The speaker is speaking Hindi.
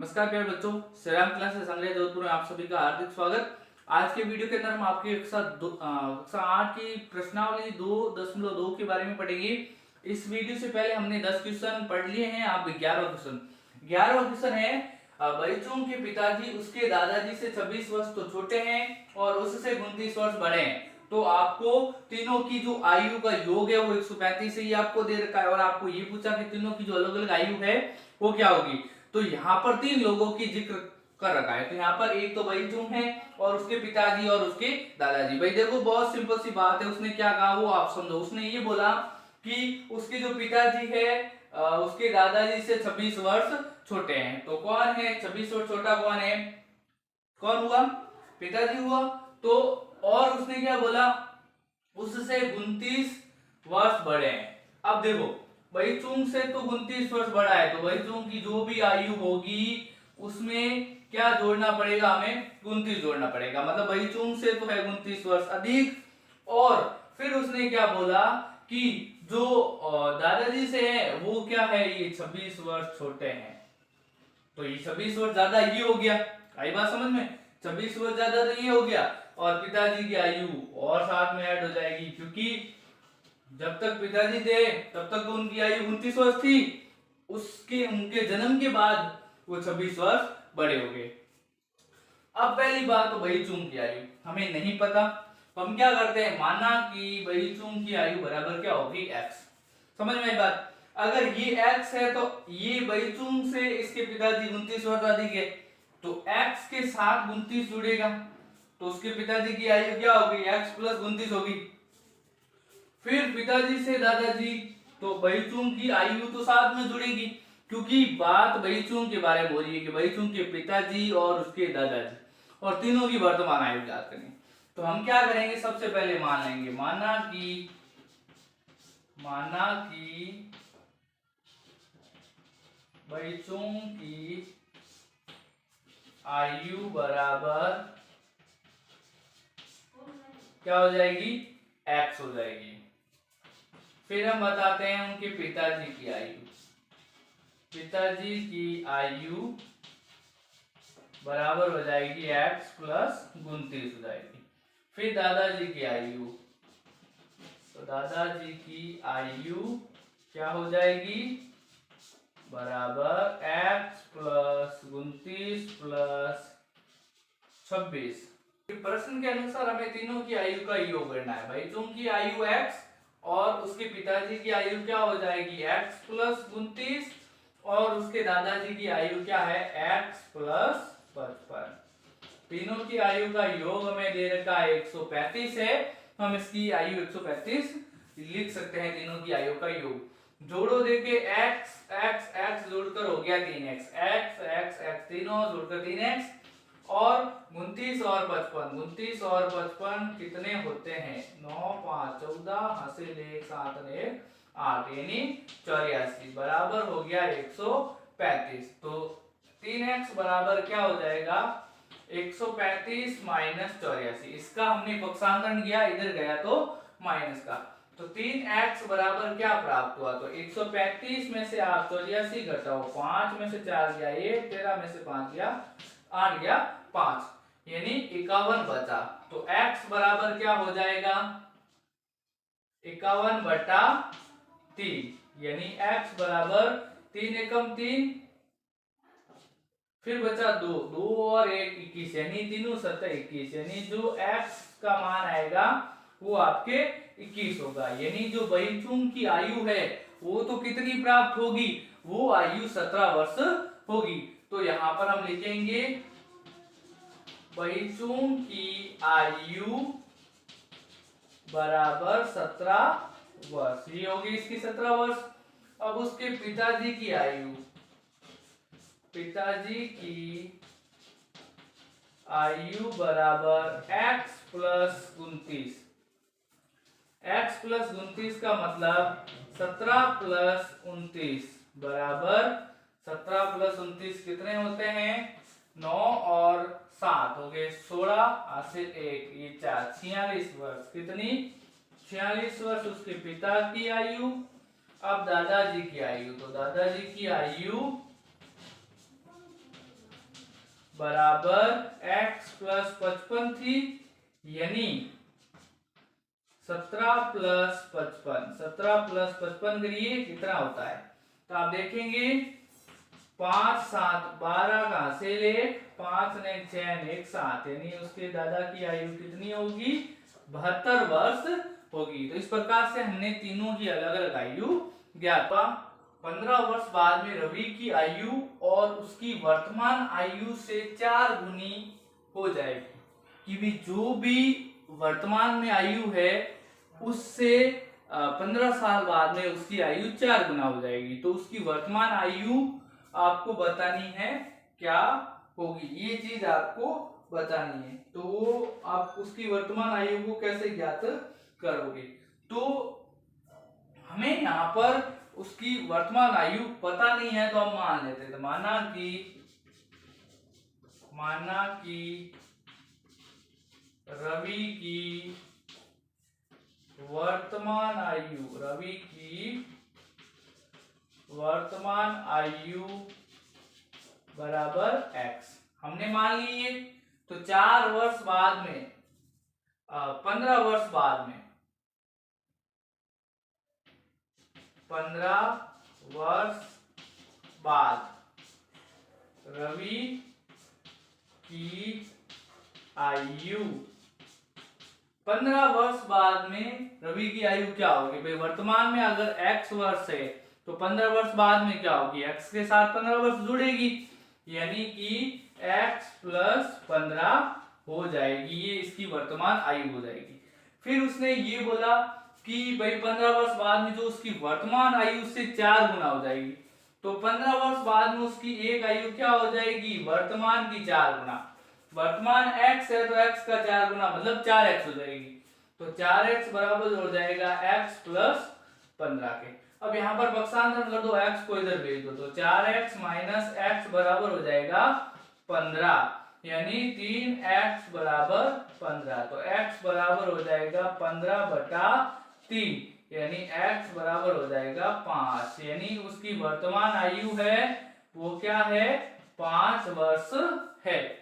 नमस्कार प्यारे बच्चों, श्री राम क्लासेस संग्रह जोधपुर में आप सभी का हार्दिक स्वागत। आज के वीडियो के अंदर हम आपकी कक्षा 8 की प्रश्नावली 2.2 के बारे में पढ़ेंगे। इस वीडियो से पहले हमने 10 क्वेश्चन पढ़ लिए हैं। आप 11वां क्वेश्चन है बैचों के पिताजी उसके दादाजी से 26 वर्ष तो छोटे हैं और उससे 29 वर्ष बड़े हैं। तो आपको तीनों की जो आयु का योग है वो 135 है, ये आपको दे रखा है। और आपको ये पूछा कि तीनों की जो अलग अलग आयु है वो क्या होगी। तो यहाँ पर 3 लोगों की जिक्र कर रखा है। तो यहाँ पर एक तो बैचुंग है और उसके पिताजी और उसके दादाजी। भाई देखो बहुत सिंपल सी बात है। उसने क्या कहा वो आप समझो। उसने ये बोला कि उसके जो पिताजी है उसके दादाजी से 26 वर्ष छोटे हैं। तो कौन है 26 वर्ष छोटा? कौन है? कौन हुआ? पिताजी हुआ। तो और उसने क्या बोला? उससे 29 वर्ष बड़े हैं। अब देखो बैचुंग से तो 29 वर्ष बड़ा है, तो बैचुंग की जो भी आयु होगी उसमें क्या जोड़ना पड़ेगा? हमें 29 जोड़ना पड़ेगा। मतलब बैचुंग से तो है 29 वर्ष अधिक। और फिर उसने क्या बोला कि जो दादाजी से है वो क्या है? ये 26 वर्ष छोटे हैं। तो ये 26 वर्ष ज्यादा ये हो गया। आई बात समझ में? 26 वर्ष ज्यादा तो ये हो गया और पिताजी की आयु और साथ में ऐड हो जाएगी, क्योंकि जब तक पिताजी थे तब तक तो उनकी आयु 29 वर्ष थी। उसके उनके जन्म के बाद वो 26 वर्ष बड़े हो गए। अब पहली बात तो बैचुंग की आयु हमें नहीं पता, तो हम क्या करते हैं, माना कि बैचुंग की आयु बराबर क्या होगी? x। समझ में आई बात? अगर ये x है तो ये बैचुंग से इसके पिताजी 29 वर्ष अधिक है, तो x के साथ 29 जुड़ेगा, तो उसके पिताजी की आयु क्या होगी? x प्लस 29 होगी। फिर पिताजी से दादाजी, तो बैचुंग की आयु तो साथ में जुड़ेगी, क्योंकि बात बैचुंग के बारे में हो रही है कि बैचुंग के पिताजी और उसके दादाजी और तीनों की वर्तमान आयु याद करें। तो हम क्या करेंगे? सबसे पहले मान लेंगे, माना कि बैचुंग की आयु बराबर क्या हो जाएगी? x हो जाएगी। फिर हम बताते हैं उनके पिताजी की आयु। पिताजी की आयु बराबर हो जाएगी x प्लस 29 हो जाएगी। फिर दादाजी की आयु, तो दादाजी की आयु क्या हो जाएगी? बराबर x प्लस 29 प्लस 26। प्रश्न के अनुसार हमें तीनों की आयु का योग करना है। भाई की आयु x और उसके पिताजी की आयु क्या हो जाएगी? x प्लस 29 और उसके दादाजी की आयु क्या है? x plus 55। तीनों की आयु का योग हमें दे रखा है 135 है, तो हम इसकी आयु 135 लिख सकते हैं। तीनों की आयु का योग जोड़ो, देखे x x x जोड़कर हो गया 3x, x x x तीनों जोड़कर 3x और 29 और 55, 29 और 55 कितने होते हैं? 9 5 14 हासिल 1 7 1 8 यानी 84 बराबर हो गया 135। तो 3x बराबर क्या हो जाएगा? 135 माइनस 84। इसका हमने पक्षांतरण किया, इधर गया तो माइनस का, तो 3x बराबर क्या प्राप्त हुआ? तो 135 में से आप 84 घटाओ, 5 में से 4 गया 1, 13 में से 5 गया 8 गया 5, यानी 51 बचा। तो x बराबर क्या हो जाएगा? 51 बटा 3, यानी x बराबर 3 एकम 3, फिर बचा 2, 2 और 1 21, यानी तीनों 7 21, यानी जो x का मान आएगा वो आपके 21 होगा। यानी जो बैचुंग की आयु है वो तो कितनी प्राप्त होगी? वो आयु 17 वर्ष होगी। तो यहां पर हम लिखेंगे बैचुंग की आयु बराबर 17 वर्ष, ये होगी इसकी 17 वर्ष। अब उसके पिताजी की आयु, पिताजी की आयु बराबर x प्लस 29। x प्लस 29 का मतलब 17 प्लस 29 बराबर 17 प्लस 29 कितने होते हैं? 9 और 7 हो गए 16 हासिल 1 ये 4 46 वर्ष। कितनी? 46 वर्ष उसके पिता की आयु। अब दादाजी की आयु, तो दादाजी की आयु बराबर x प्लस 55 थी, यानी 17 प्लस 55, 17 प्लस 55 करिए कितना होता है, तो आप देखेंगे 5 7 12 कहां से ले, 5 ने 6 ने 1 7, यानी उसके दादा की आयु कितनी होगी, 72 वर्ष होगी। तो इस प्रकार से हमने तीनों की अलग अलग आयु ज्ञात। 15 वर्ष बाद में रवि की आयु और उसकी वर्तमान आयु से 4 गुनी हो जाएगी, कि भी जो भी वर्तमान में आयु है उससे 15 साल बाद में उसकी आयु 4 गुना हो जाएगी। तो उसकी वर्तमान आयु आपको बतानी है क्या होगी, ये चीज आपको बतानी है। तो आप उसकी वर्तमान आयु को कैसे ज्ञात करोगे, तो हमें यहाँ पर उसकी वर्तमान आयु पता नहीं है, तो हम मान लेते हैं। तो माना कि रवि की वर्तमान आयु बराबर x हमने मान ली है। तो 4 वर्ष बाद में 15 वर्ष बाद में 15 वर्ष बाद रवि की आयु, 15 वर्ष बाद में रवि की आयु क्या होगी भाई, वर्तमान में अगर x वर्ष है तो 15 वर्ष बाद में क्या होगी, x के साथ 15 वर्ष जुड़ेगी, यानी कि x प्लस 15 हो जाएगी, ये इसकी वर्तमान आयु हो जाएगी। फिर उसने ये बोला कि भाई 15 वर्ष बाद में जो उसकी वर्तमान आयु से 4 गुना हो जाएगी, तो 15 वर्ष बाद में उसकी एक आयु क्या हो जाएगी, वर्तमान की 4 गुना। वर्तमान x है तो x का 4 गुना मतलब 4x हो जाएगी, तो 4x बराबर हो जाएगा x प्लस 15 के। अब यहाँ पर बक्सांतर कर दो, x को इधर भेज दो, तो 4x माइनस x बराबर हो जाएगा 15, यानी 3x बराबर 15। तो x बराबर हो जाएगा 15/3, यानी x बराबर हो जाएगा 5, यानी उसकी वर्तमान आयु है वो क्या है, 5 वर्ष है।